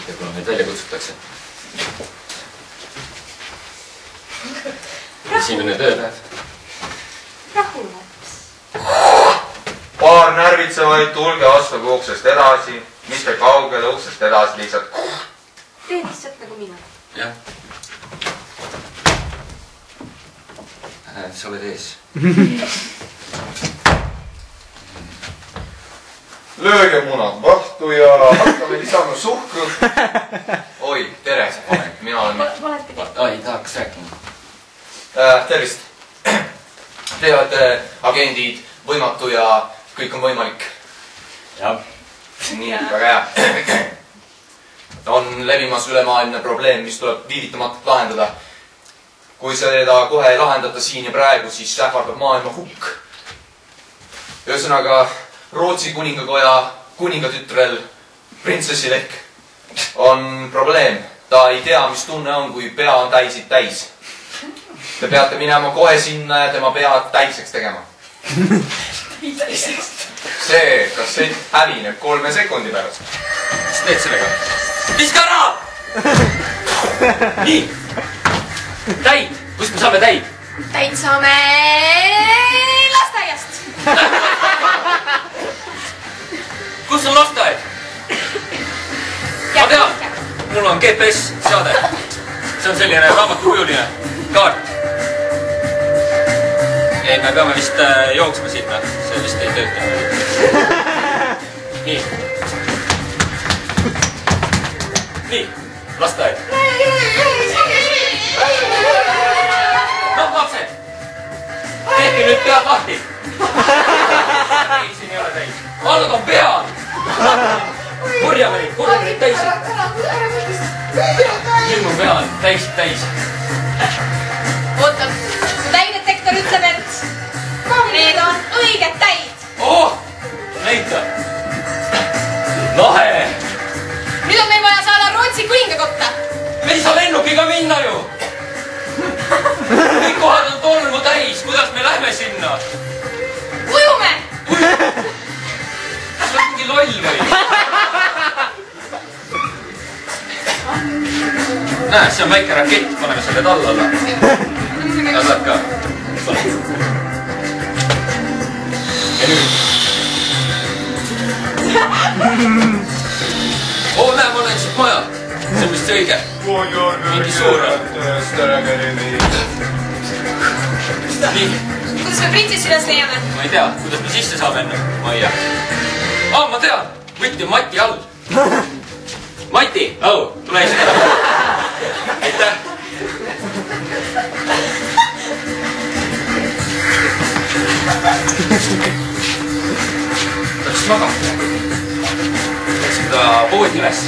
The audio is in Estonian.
ja kuna meid välja kutsutakse. Esimene tööpäev. Rahulaps. Paar närvitsevaid, tulge astuge uksest edasi, mitte kaugele uksest edasi lihtsalt. Tee lihtsalt nagu mina. Jah. Sa oled ees. Lööge munad vahtu ja hakkame lisama suhkrut. Oi, tere, mina olen... Ai, tahaks rääkima. Tervist. Te olete agendid, võimatu ja kõik on võimalik. Jah. Nii, väga hea. On levimas ülemaailmne probleem, mis tuleb viivitamatult lahendada. Kui seda kohe ei lahendata siin ja praegu, siis ähvardab maailma hukk. Ühesõnaga, Rootsi kuningakoja kuningatütrel, printsessil ehk, on probleem. Ta ei tea, mis tunne on, kui pea on täisid täis. Te peate minema kohe sinna ja tema pead täiseks tegema. See kassett hävineb 3 sekundi pärast. Mis teed sellega? Viska ära! Nii! Täid! Kust me saame täid? Täid saame lasteaiast. Kus on lasteaed? Ma tean! Mul on GPS seade. See on selline raamatukujuline kaart. Ei, me peame vist jooksma sinna. See vist ei tööta. Nii. Nii, lasteaed. No, lapsed! Tehke nüüd pead lahti! Ei, siin ei ole täis. Annad on pead! Korjame neid täisi. Nüüd mu pea on täis. Oota, mu täidetektor ütleb, et need on õiged täid. Oh! Näita! Lahe! Nüüd on meil vaja saada Rootsi kuningakotta. Me ei saa lennukiga minna ju! Kõik kohad on tolmu täis, kuidas me lähme sinna? Ujume! Kas sa oled mingi loll või? Näe, see on väike rakett, paneme selle talla alla. Saad ka. Ja nüüd. Oo, näe, ma olen siit maja. See on vist see õige. Mingi suur on. Nii. Kuidas me printsessi üles leiame? Ma ei tea, kuidas me sisse saame enne majja. Ma tean. Võtti on Mati all. Mati, tule ise. Aitäh. Läks magama. Läks seda poodi üles.